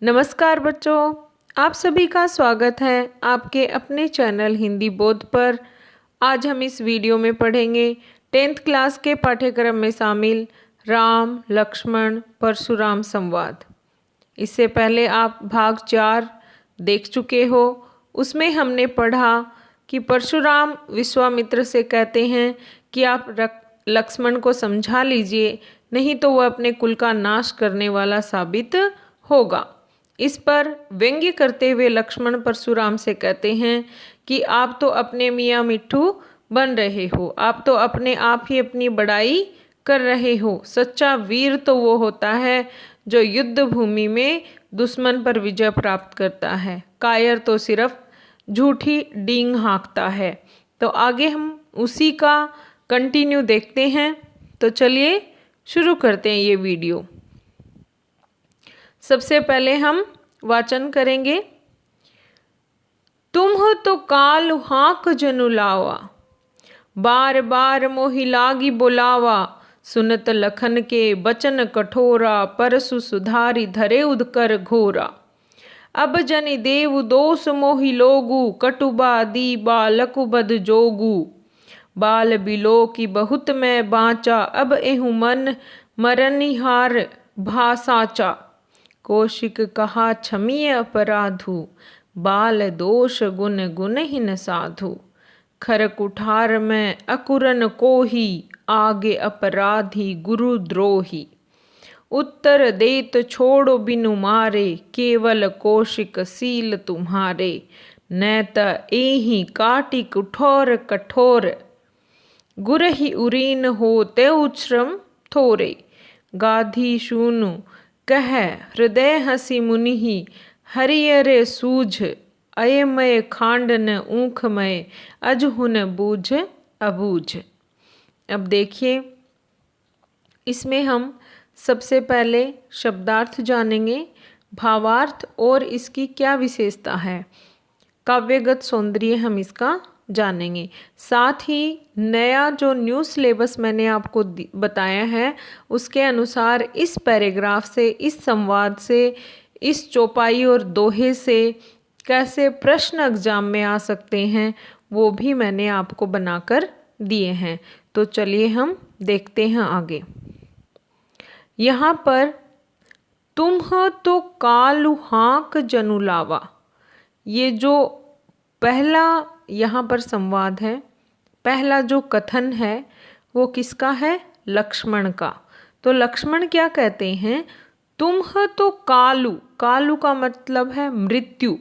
नमस्कार बच्चों, आप सभी का स्वागत है आपके अपने चैनल हिंदी बोध पर। आज हम इस वीडियो में पढ़ेंगे 10th क्लास के पाठ्यक्रम में शामिल राम लक्ष्मण परशुराम संवाद। इससे पहले आप भाग 4 देख चुके हो। उसमें हमने पढ़ा कि परशुराम विश्वामित्र से कहते हैं कि आप लक्ष्मण को समझा लीजिए, नहीं तो वह अपने कुल का नाश करने वाला साबित होगा। इस पर व्यंग्य करते हुए लक्ष्मण परशुराम से कहते हैं कि आप तो अपने मियाँ मिट्ठू बन रहे हो, आप तो अपने आप ही अपनी बड़ाई कर रहे हो। सच्चा वीर तो वो होता है जो युद्ध भूमि में दुश्मन पर विजय प्राप्त करता है, कायर तो सिर्फ झूठी डींग हाँकता है। तो आगे हम उसी का कंटिन्यू देखते हैं। तो चलिए शुरू करते हैं ये वीडियो। सबसे पहले हम वाचन करेंगे। तुम हो तो काल हाँक जनु लावा, बार बार मोहि लागी बुलावा। सुनत लखन के बचन कठोरा, परसु सुधारी धरे उदकर घोरा। अब जनि देव दोष मोहि लोगु, कटुबा दीबा लकुबद जोगु। बाल बिलो की बहुत मैं बाँचा, अब एहु मन मरनिहार भासाचा। कौशिक कहा क्षमीय अपराधु, बाल दोष गुण गुणहीन साधु। खर कुठार में अकुरन कोही, आगे अपराधी गुरु द्रोही। उत्तर देत छोड़ो बिनु मारे, केवल कौशिक सील तुम्हारे। नैत एहि काटी कठोर कठोर, गुरहि उरीन हो तेउ श्रम थोरे। गाधी सूनु कह हृदय हसी मुनिहि, हरियरे सूझ अयमय खांडन ऊखमय, अजहुन बूझ अबूझ। अब देखिए, इसमें हम सबसे पहले शब्दार्थ जानेंगे, भावार्थ और इसकी क्या विशेषता है, काव्यगत सौंदर्य हम इसका जानेंगे। साथ ही नया जो न्यू सिलेबस मैंने आपको बताया है, उसके अनुसार इस पैराग्राफ से, इस संवाद से, इस चौपाई और दोहे से कैसे प्रश्न एग्जाम में आ सकते हैं, वो भी मैंने आपको बनाकर दिए हैं। तो चलिए हम देखते हैं आगे। यहाँ पर तुम हो तो कालु हाँक जनु लावा, ये जो पहला यहाँ पर संवाद है, पहला जो कथन है वो किसका है? लक्ष्मण का। तो लक्ष्मण क्या कहते हैं? तुम हो तो कालु, कालु का मतलब है मृत्यु।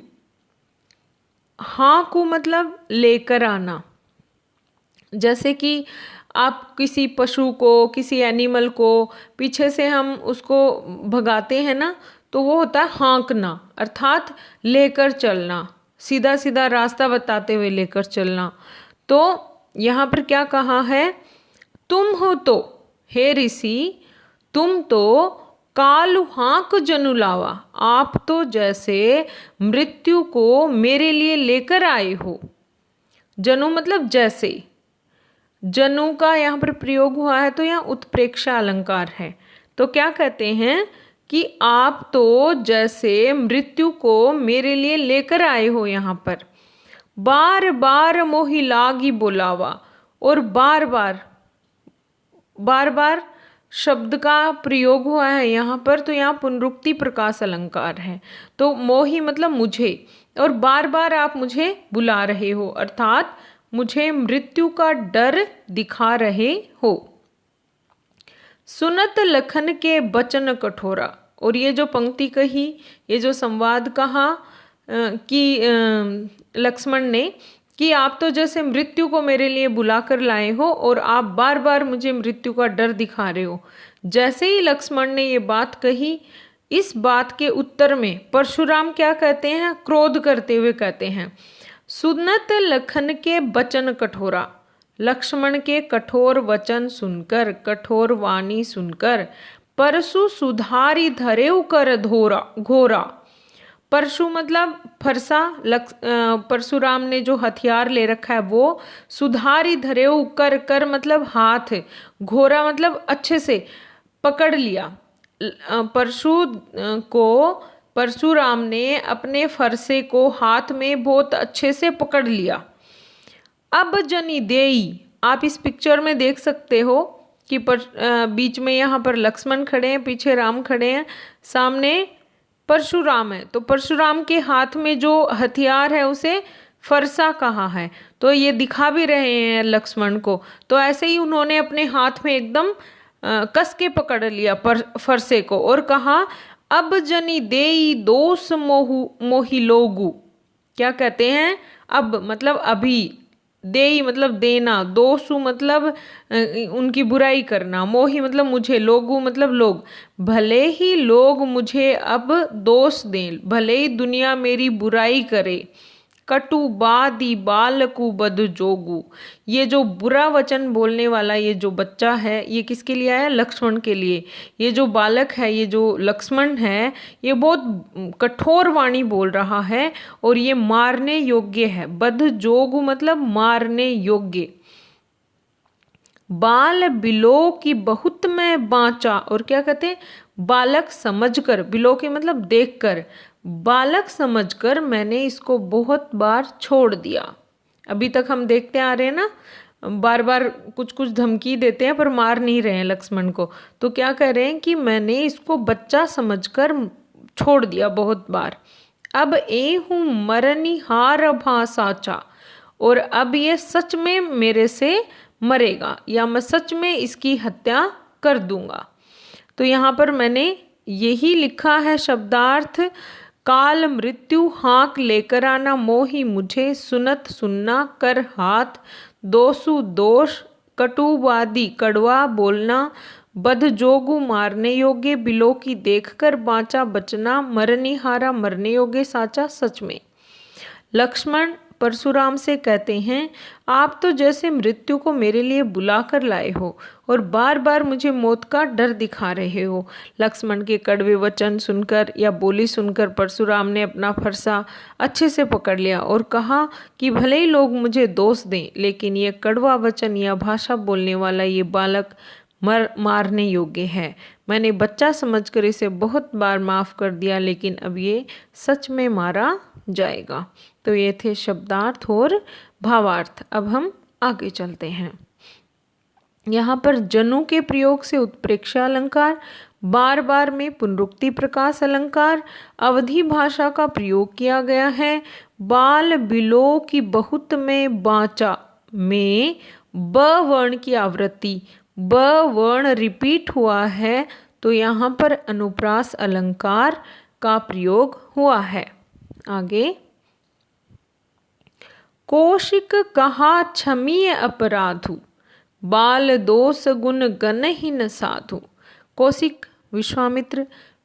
हाँ को मतलब लेकर आना। जैसे कि आप किसी पशु को, किसी एनिमल को पीछे से हम उसको भगाते हैं ना, तो वो होता है हाँकना, अर्थात लेकर चलना, सीधा सीधा रास्ता बताते हुए लेकर चलना। तो यहाँ पर क्या कहा है? तुम हो तो, हे ऋषि, तुम तो कालु हाँक जनु लावा, आप तो जैसे मृत्यु को मेरे लिए लेकर आए हो। जनु मतलब जैसे, जनु का यहाँ पर प्रयोग हुआ है तो यहाँ उत्प्रेक्षा अलंकार है। तो क्या कहते हैं कि आप तो जैसे मृत्यु को मेरे लिए लेकर आए हो यहाँ पर। बार बार मोहि लागी बुलावा, और बार बार, बार बार शब्द का प्रयोग हुआ है यहाँ पर, तो यहाँ पुनरुक्ति प्रकाश अलंकार है। तो मोहि मतलब मुझे, और बार बार आप मुझे बुला रहे हो, अर्थात मुझे मृत्यु का डर दिखा रहे हो। सुनत लखन के बचन कठोरा, और ये जो पंक्ति कही, ये जो संवाद कहा कि लक्ष्मण ने कि आप तो जैसे मृत्यु को मेरे लिए बुला कर लाए हो और आप बार बार मुझे मृत्यु का डर दिखा रहे हो। जैसे ही लक्ष्मण ने ये बात कही, इस बात के उत्तर में परशुराम क्या कहते हैं? क्रोध करते हुए कहते हैं, सुनत लखन के बचन कठोरा, लक्ष्मण के कठोर वचन सुनकर, कठोर वाणी सुनकर, परशु सुधारी धरेउ कर धोरा घोरा। परशु मतलब फरसा, परशुराम ने जो हथियार ले रखा है वो, सुधारी धरेउ कर, कर मतलब हाथ, घोरा मतलब अच्छे से पकड़ लिया। परशु को परशुराम ने अपने फरसे को हाथ में बहुत अच्छे से पकड़ लिया। अब जनी देई, आप इस पिक्चर में देख सकते हो कि बीच में यहाँ पर लक्ष्मण खड़े हैं, पीछे राम खड़े हैं, सामने परशुराम है। तो परशुराम के हाथ में जो हथियार है उसे फरसा कहा है, तो ये दिखा भी रहे हैं लक्ष्मण को। तो ऐसे ही उन्होंने अपने हाथ में एकदम कस के पकड़ लिया फरसे को और कहा, अब जनी देई दोष मोहि लोगु। क्या कहते हैं? अब मतलब अभी, देई मतलब देना, दोषु मतलब उनकी बुराई करना, मोही मतलब मुझे, लोगु मतलब लोग। भले ही लोग मुझे अब दोष दें, भले ही दुनिया मेरी बुराई करे। कटु बादी बालकु बद जोगु, ये जो बुरा वचन बोलने वाला ये जो बच्चा है, ये किसके लिए आया? लक्ष्मण के लिए। ये जो बालक है, ये जो लक्ष्मण है, ये बहुत कठोर वाणी बोल रहा है और ये मारने योग्य है। बद जोगु मतलब मारने योग्य। बाल बिलो की बहुत मैं बाँचा, और क्या कहते हैं? बालक समझकर, बिलो के मतलब देखकर, बालक समझकर मैंने इसको बहुत बार छोड़ दिया। अभी तक हम देखते आ रहे हैं ना, बार बार कुछ कुछ धमकी देते हैं पर मार नहीं रहे हैं लक्ष्मण को। तो क्या कह रहे हैं कि मैंने इसको बच्चा समझकर छोड़ दिया बहुत बार। अब हूँ मरनिहार भा साचा, और अब ये सच में मेरे से मरेगा, या मैं सच में इसकी हत्या कर दूंगा। तो यहाँ पर मैंने यही लिखा है शब्दार्थ, काल मृत्यु हाँक लेकर आना, मोही मुझे सुनत सुनना कर हाथ, दोषु दोष कटुवादी कड़वा बोलना, बद जोगु मारने योग्य, बिलो की देखकर बाँचा बचना, मरनिहारा मरने योग्य साचा, सच में। लक्ष्मण परशुराम से कहते हैं, आप तो जैसे मृत्यु को मेरे लिए बुला कर लाए हो और बार बार मुझे मौत का डर दिखा रहे हो। लक्ष्मण के कड़वे वचन सुनकर या बोली सुनकर परशुराम ने अपना फरसा अच्छे से पकड़ लिया और कहा कि भले ही लोग मुझे दोष दें, लेकिन ये कड़वा वचन या भाषा बोलने वाला ये बालक मारने योग्य है। मैंने बच्चा समझकर इसे बहुत बार माफ़ कर दिया, लेकिन अब ये सच में मारा जाएगा। तो ये थे शब्दार्थ और भावार्थ। अब हम आगे चलते हैं। यहाँ पर जनु के प्रयोग से उत्प्रेक्षा अलंकार, बार बार में पुनरुक्ति प्रकाश अलंकार, अवधि भाषा का प्रयोग किया गया है। बाल बिलो की बहुत में बाँचा में ब वर्ण की आवृत्ति, ब वर्ण रिपीट हुआ है, तो यहाँ पर अनुप्रास अलंकार का प्रयोग हुआ है। आगे, कौशिक कहा क्षमीय अपराधु, बाल दोष गुण गनहीन साधु। कौशिक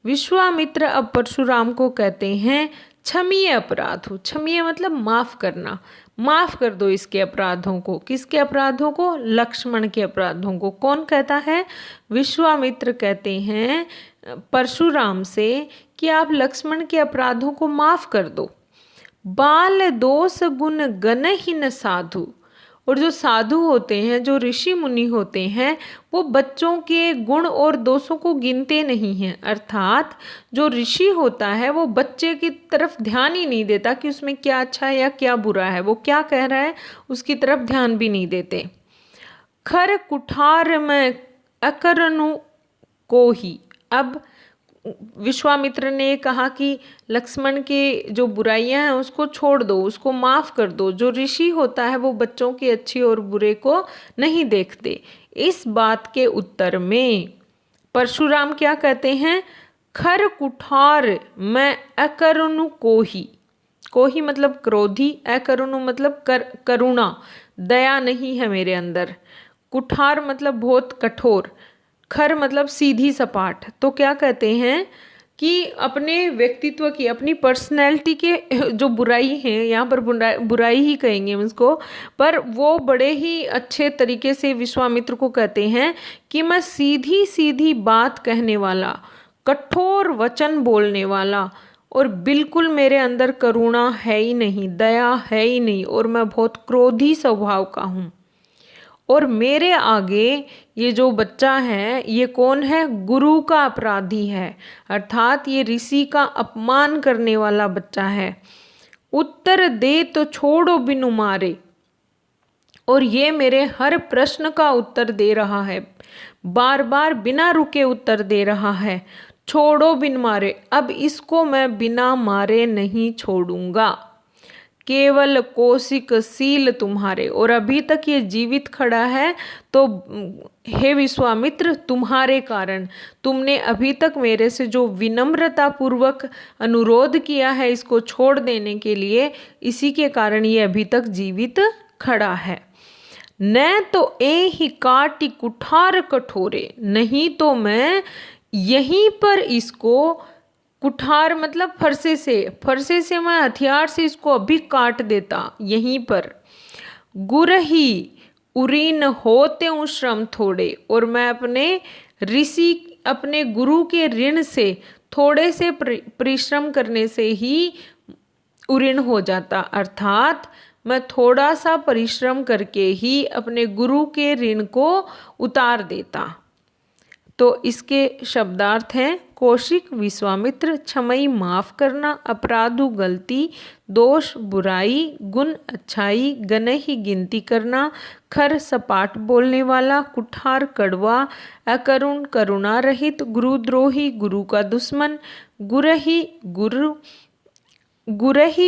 विश्वामित्र अब परशुराम को कहते हैं क्षमीय अपराधु। क्षमीय मतलब माफ करना, माफ कर दो इसके अपराधों को। किसके अपराधों को? लक्ष्मण के अपराधों को। कौन कहता है? विश्वामित्र कहते हैं परशुराम से कि आप लक्ष्मण के अपराधों को माफ कर दो। बाल दोष गुण गनहीन साधु, और जो साधु होते हैं, जो ऋषि मुनि होते हैं, वो बच्चों के गुण और दोषों को गिनते नहीं हैं। अर्थात जो ऋषि होता है वो बच्चे की तरफ ध्यान ही नहीं देता कि उसमें क्या अच्छा है या क्या बुरा है, वो क्या कह रहा है उसकी तरफ ध्यान भी नहीं देते। खर कुठार में अकरनु को ही, अब विश्वामित्र ने कहा कि लक्ष्मण के जो बुराइयां हैं उसको छोड़ दो, उसको माफ कर दो। जो ऋषि होता है वो बच्चों के अच्छे और बुरे को नहीं देखते। इस बात के उत्तर में परशुराम क्या कहते हैं? खर कुठार मैं अकरुणु कोही, कोही मतलब क्रोधी, अकरुणु मतलब करुणा, दया नहीं है मेरे अंदर। कुठार मतलब बहुत कठोर, खर मतलब सीधी सपाट। तो क्या कहते हैं कि अपने व्यक्तित्व की, अपनी पर्सनैलिटी के जो बुराई है, यहाँ पर बुराई ही कहेंगे उसको, पर वो बड़े ही अच्छे तरीके से विश्वामित्र को कहते हैं कि मैं सीधी सीधी बात कहने वाला, कठोर वचन बोलने वाला, और बिल्कुल मेरे अंदर करुणा है ही नहीं, दया है ही नहीं, और मैं बहुत क्रोधी स्वभाव का हूँ। और मेरे आगे ये जो बच्चा है ये कौन है? गुरु का अपराधी है, अर्थात ये ऋषि का अपमान करने वाला बच्चा है। उत्तर दे तो छोड़ो बिनु मारे, और ये मेरे हर प्रश्न का उत्तर दे रहा है, बार बार बिना रुके उत्तर दे रहा है। छोड़ो बिन मारे, अब इसको मैं बिना मारे नहीं छोड़ूंगा। केवल कौशिक सील तुम्हारे, और अभी तक ये जीवित खड़ा है तो हे विश्वामित्र, तुम्हारे कारण, तुमने अभी तक मेरे से जो विनम्रता पूर्वक अनुरोध किया है इसको छोड़ देने के लिए, इसी के कारण ये अभी तक जीवित खड़ा है। न तो ए ही काटी कुठार कठोरे, नहीं तो मैं यहीं पर इसको, कुठार मतलब फरसे से मैं हथियार से इसको अभी काट देता यहीं पर। गुरही उरीन होते हूँ श्रम थोड़े, और मैं अपने गुरु के ऋण से थोड़े से परिश्रम करने से ही उऋण हो जाता, अर्थात मैं थोड़ा सा परिश्रम करके ही अपने गुरु के ऋण को उतार देता। तो इसके शब्दार्थ हैं कौशिक विश्वामित्र, क्षमई माफ करना, अपराधु गलती, दोष बुराई, गुण अच्छाई, गनहि गिनती करना, खर सपाट बोलने वाला, कुठार कड़वा, अकरुण करुणा रहित, गुरुद्रोही गुरु का दुश्मन, गुरहि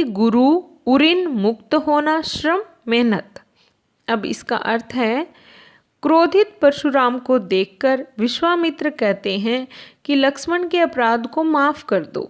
गुरु उरिन मुक्त होना, श्रम मेहनत। अब इसका अर्थ है, क्रोधित परशुराम को देखकर विश्वामित्र कहते हैं कि लक्ष्मण के अपराध को माफ कर दो।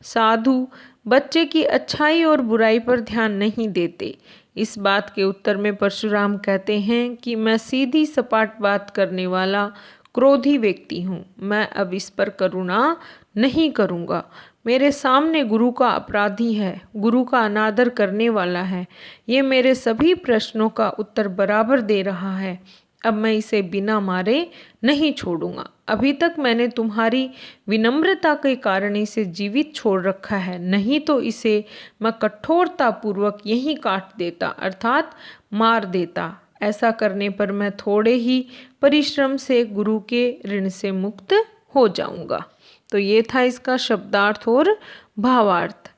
साधु बच्चे की अच्छाई और बुराई पर ध्यान नहीं देते। इस बात के उत्तर में परशुराम कहते हैं कि मैं सीधी सपाट बात करने वाला क्रोधी व्यक्ति हूँ, मैं अब इस पर करुणा नहीं करूँगा। मेरे सामने गुरु का अपराधी है, गुरु का अनादर करने वाला है, ये मेरे सभी प्रश्नों का उत्तर बराबर दे रहा है। अब मैं इसे बिना मारे नहीं छोड़ूंगा। अभी तक मैंने तुम्हारी विनम्रता के कारण इसे जीवित छोड़ रखा है, नहीं तो इसे मैं कठोरता पूर्वक यहीं काट देता, अर्थात मार देता। ऐसा करने पर मैं थोड़े ही परिश्रम से गुरु के ऋण से मुक्त हो जाऊंगा। तो ये था इसका शब्दार्थ और भावार्थ।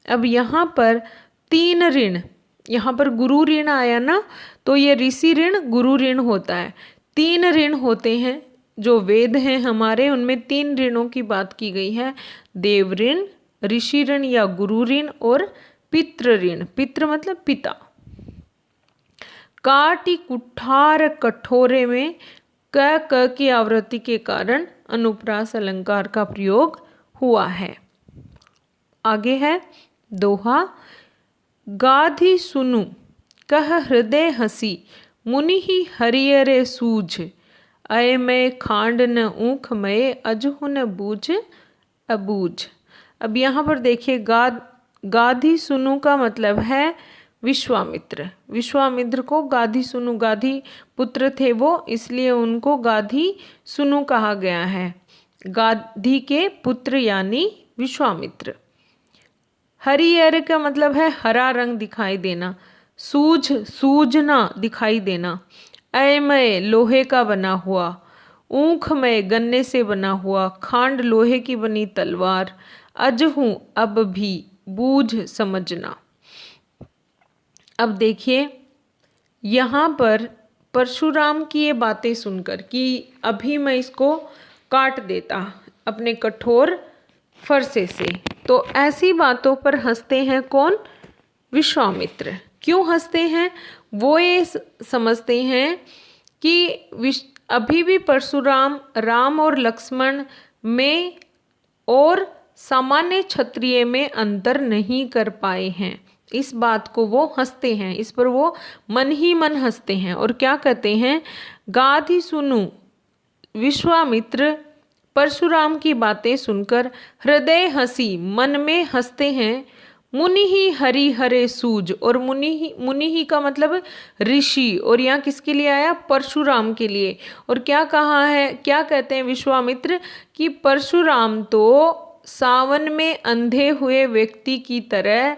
अब यहाँ पर 3 ऋण, यहाँ पर गुरु ऋण आया ना, तो ये ऋषि ऋण गुरु ऋण होता है। 3 ऋण होते हैं जो वेद हैं हमारे, उनमें 3 ऋणों की बात की गई है, देव ऋण, ऋषि ऋण या गुरु ऋण और पितृ ऋण। पितृ मतलब पिता। काटी कुठार कठोरे में क की आवृत्ति के कारण अनुप्रास अलंकार का प्रयोग हुआ है। आगे है दोहा, गाधी सुनु कह हृदय हसी, मुनि ही हरियरे सूझ, अय मैं खांड न ऊख मय, अजहु न बूझ अबूझ। अब यहाँ पर देखिए गाधी सुनु का मतलब है विश्वामित्र। विश्वामित्र को गाधी सुनु, गाधी पुत्र थे वो, इसलिए उनको गाधी सुनु कहा गया है। गाधी के पुत्र यानी विश्वामित्र। हरियर का मतलब है हरा रंग दिखाई देना, सूझना दिखाई देना, अयमय लोहे का बना हुआ, ऊखमय गन्ने से बना हुआ, खांड लोहे की बनी तलवार, अजहू अब भी, बूझ समझना। अब देखिए यहाँ पर परशुराम की ये बातें सुनकर कि अभी मैं इसको काट देता अपने कठोर फरसे से, तो ऐसी बातों पर हंसते हैं कौन? विश्वामित्र। क्यों हंसते हैं? वो ये समझते हैं कि अभी भी परशुराम राम और लक्ष्मण में और सामान्य क्षत्रिय में अंतर नहीं कर पाए हैं। इस बात को वो हंसते हैं, इस पर वो मन ही मन हंसते हैं और क्या कहते हैं, गाधी सुनु। विश्वामित्र परशुराम की बातें सुनकर हृदय हंसी, मन में हंसते हैं। मुनि ही हरि हरे सूझ, और मुनि ही का मतलब ऋषि, और यहाँ किसके लिए आया? परशुराम के लिए। और क्या कहा है, क्या कहते हैं विश्वामित्र कि परशुराम तो सावन में अंधे हुए व्यक्ति की तरह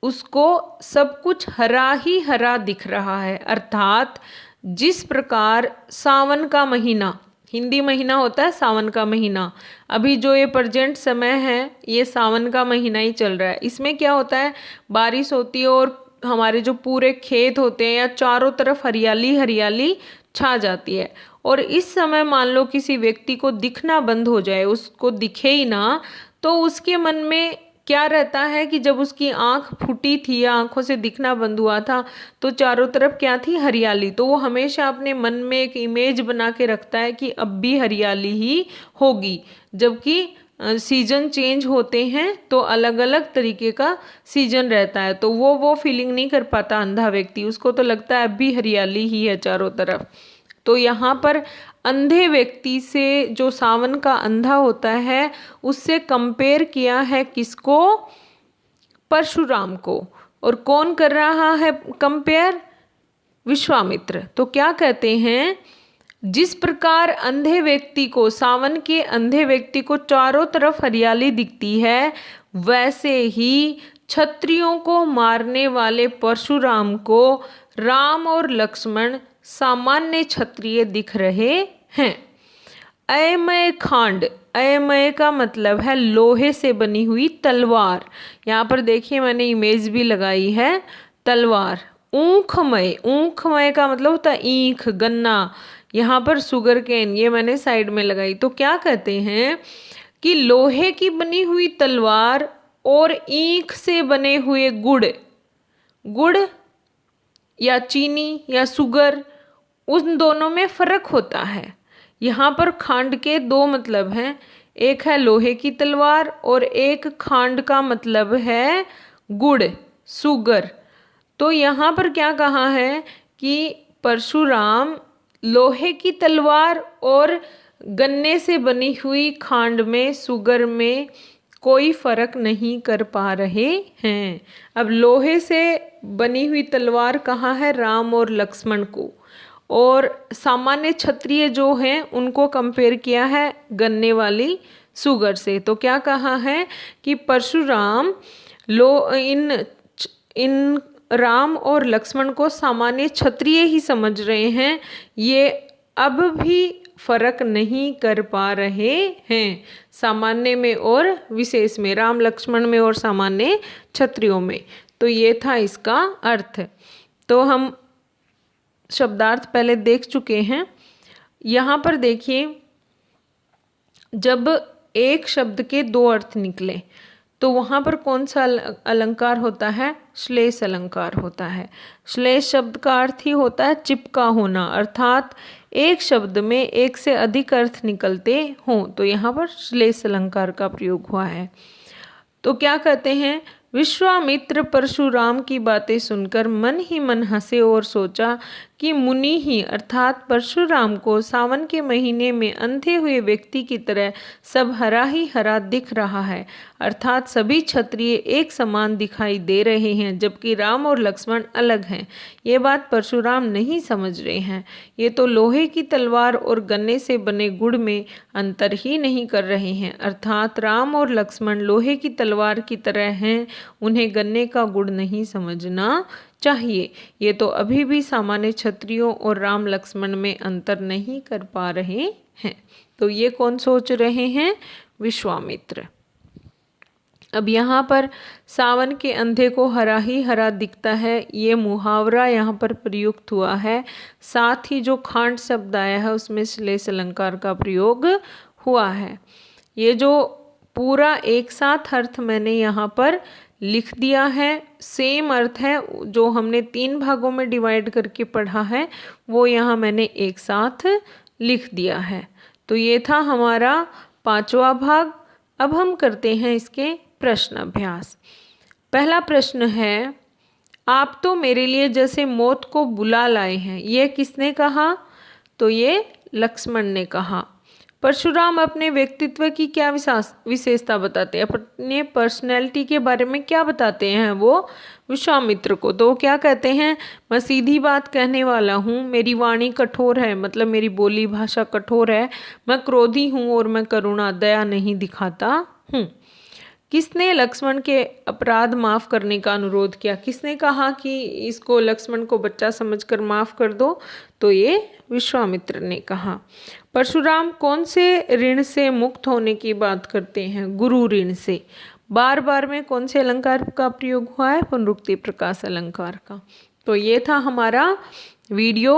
उसको सब कुछ हरा ही हरा दिख रहा है, अर्थात जिस प्रकार सावन का महीना, हिंदी महीना होता है सावन का महीना, अभी जो ये प्रेजेंट समय है ये सावन का महीना ही चल रहा है। इसमें क्या होता है, बारिश होती है और हमारे जो पूरे खेत होते हैं या चारों तरफ हरियाली हरियाली छा जाती है। और इस समय मान लो किसी व्यक्ति को दिखना बंद हो जाए, उसको दिखे ही ना, तो उसके मन में क्या रहता है कि जब उसकी आंख फूटी थी या आंखों से दिखना बंद हुआ था तो चारों तरफ क्या थी, हरियाली। तो वो हमेशा अपने मन में एक इमेज बना के रखता है कि अब भी हरियाली ही होगी, जबकि सीजन चेंज होते हैं तो अलग अलग तरीके का सीजन रहता है, तो वो फीलिंग नहीं कर पाता अंधा व्यक्ति, उसको तो लगता है अब भी हरियाली ही है चारों तरफ। तो यहाँ पर अंधे व्यक्ति से जो सावन का अंधा होता है उससे कंपेयर किया है किसको, परशुराम को। और कौन कर रहा है कंपेयर, विश्वामित्र। तो क्या कहते हैं, जिस प्रकार अंधे व्यक्ति को, सावन के अंधे व्यक्ति को चारों तरफ हरियाली दिखती है, वैसे ही क्षत्रियों को मारने वाले परशुराम को राम और लक्ष्मण सामान्य क्षत्रिय दिख रहे हैं। अयमय खांड, अयमय का मतलब है लोहे से बनी हुई तलवार। यहाँ पर देखिए मैंने इमेज भी लगाई है तलवार। ऊखमय, ऊखमय का मतलब होता है ईख, गन्ना, यहाँ पर शुगर केन, ये मैंने साइड में लगाई। तो क्या कहते हैं कि लोहे की बनी हुई तलवार और ईख से बने हुए गुड़, गुड़ या चीनी या शुगर, उन दोनों में फर्क होता है। यहाँ पर खांड के दो मतलब हैं, एक है लोहे की तलवार और एक खांड का मतलब है गुड़, शुगर। तो यहाँ पर क्या कहा है कि परशुराम लोहे की तलवार और गन्ने से बनी हुई खांड में, शुगर में कोई फर्क नहीं कर पा रहे हैं। अब लोहे से बनी हुई तलवार कहाँ है, राम और लक्ष्मण को, और सामान्य क्षत्रिय जो हैं उनको कंपेयर किया है गन्ने वाली शुगर से। तो क्या कहा है कि परशुराम इन राम और लक्ष्मण को सामान्य क्षत्रिय ही समझ रहे हैं, ये अब भी फर्क नहीं कर पा रहे हैं सामान्य में और विशेष में, राम लक्ष्मण में और सामान्य क्षत्रियों में। तो ये था इसका अर्थ। तो हम शब्दार्थ पहले देख चुके हैं। यहाँ पर देखिए, जब एक शब्द के दो अर्थ निकले तो वहाँ पर कौन सा अलंकार होता है, श्लेष अलंकार होता है। श्लेष शब्द का अर्थ ही होता है चिपका होना, अर्थात एक शब्द में एक से अधिक अर्थ निकलते हों, तो यहाँ पर श्लेष अलंकार का प्रयोग हुआ है। तो क्या कहते हैं, विश्वामित्र परशुराम की बातें सुनकर मन ही मन हंसे और सोचा कि मुनि ही अर्थात परशुराम को सावन के महीने में अंधे हुए व्यक्ति की तरह सब हरा ही हरा दिख रहा है, अर्थात सभी क्षत्रिय एक समान दिखाई दे रहे हैं जबकि राम और लक्ष्मण अलग हैं। ये बात परशुराम नहीं समझ रहे हैं। ये तो लोहे की तलवार और गन्ने से बने गुड़ में अंतर ही नहीं कर रहे हैं, अर्थात राम और लक्ष्मण लोहे की तलवार की तरह हैं, उन्हें गन्ने का गुड़ नहीं समझना चाहिए। ये तो अभी भी सामान्य क्षत्रियों और राम लक्ष्मण में अंतर नहीं कर पा रहे हैं। तो ये कौन सोच रहे हैं, विश्वामित्र। अब यहाँ पर सावन के अंधे को हरा ही हरा दिखता है, ये मुहावरा यहाँ पर प्रयुक्त हुआ है। साथ ही जो खांड शब्द आया है उसमें श्लेष अलंकार का प्रयोग हुआ है। ये जो पूरा एक साथ अर्थ मैंने यहाँ पर लिख दिया है, सेम अर्थ है जो हमने 3 भागों में डिवाइड करके पढ़ा है, वो यहाँ मैंने एक साथ लिख दिया है। तो ये था हमारा 5वां भाग। अब हम करते हैं इसके प्रश्न अभ्यास। पहला प्रश्न है, आप तो मेरे लिए जैसे मौत को बुला लाए हैं, ये किसने कहा, तो ये लक्ष्मण ने कहा। परशुराम अपने व्यक्तित्व की क्या विशेषता बताते हैं, अपने पर्सनैलिटी के बारे में क्या बताते हैं वो विश्वामित्र को। तो क्या कहते हैं, मैं सीधी बात कहने वाला हूँ, मेरी वाणी कठोर है, मतलब मेरी बोली भाषा कठोर है, मैं क्रोधी हूँ और मैं करुणा दया नहीं दिखाता हूँ। किसने लक्ष्मण के अपराध माफ करने का अनुरोध किया? किसने कहा कि इसको लक्ष्मण को बच्चा समझकर माफ कर दो? तो ये विश्वामित्र ने कहा। परशुराम कौन से ऋण से मुक्त होने की बात करते हैं? गुरु ऋण से। बार बार में कौन से अलंकार का प्रयोग हुआ है? पुनरुक्ति प्रकाश अलंकार का। तो ये था हमारा वीडियो।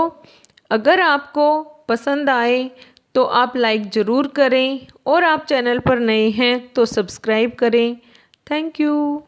अगर आपको पसंद आए तो आप लाइक ज़रूर करें और आप चैनल पर नए हैं तो सब्सक्राइब करें। Thank you.